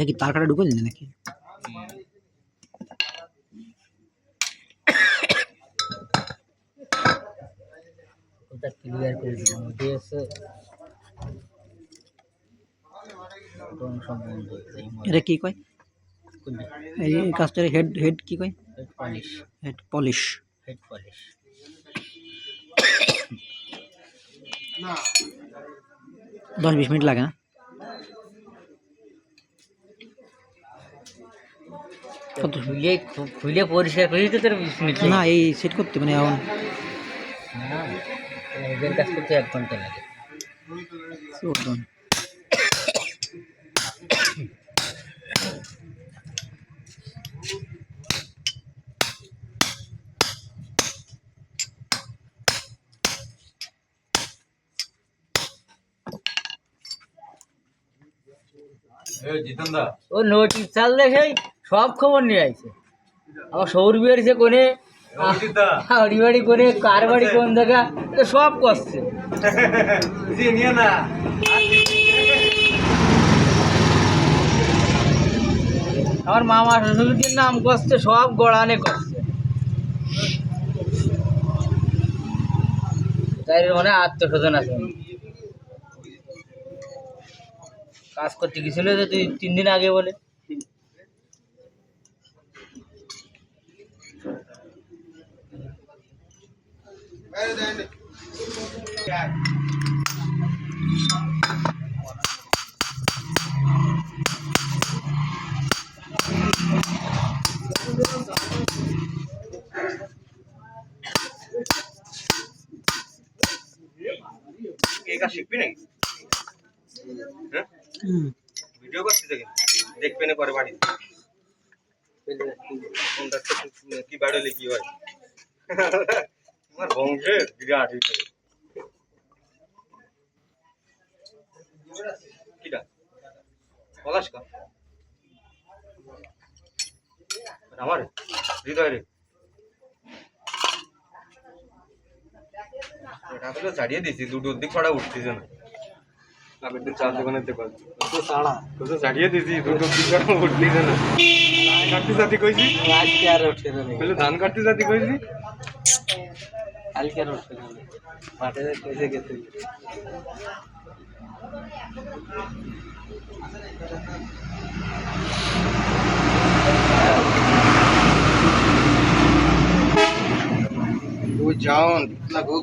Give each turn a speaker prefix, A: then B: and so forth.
A: এটা কি তার কাটা ঢুকে দিলে নাকি?
B: ওটা ক্লিয়ার করে দিলাম, ওটা হচ্ছে
A: এটা কি কয়? এই কাজটার হেড হেড কি কয়?
B: Head polish.
A: Head polish.
B: Head polish
A: 10-20 minute লাগে না? কত
B: খুলে খুলে পরিষ্কার করি তো তোর 20 মিনিট
A: না এই সেট করতে মানে এখন
B: না, হেডের কাজ করতে 1 ঘন্টা লাগে। ও নোটিশ চাল সেই সব খবর নিয়ে আইছে। আমার সৌর বিহারিছে কোনে, বাড়ি কোনে, কার বাড়ি কোন জায়গা, তো সব করছে। আমার মামা শ্বশুরদের নাম করছে, সব গড়ানে করছে। তাই মানে আত্মস্বজন আছে, কাজ করতে গেছিল যে 2-3 দিন আগে বলে।
C: শিখবি নাকি? ভিডিও করছিস দেখবে না পরে বাড়ি কি বাড়ি কি হয় আমার বংশে বিরাট কিটা পলাশ কা আমার হৃদয় রে এটা ছাড়িয়ে দিছি, দুটোর দিক ছড়া উঠতেছে না। আগের দিন চার দোকানের ছাড়িয়ে দিছি, দুটোর দিক ছড়া উঠতেছে না। কাটতে সাথে কইছি ধান কাটতে সাথে কইছি
B: কালকে উঠছে না, মাঠে কইছে গেছে।
C: वो जाओ लगो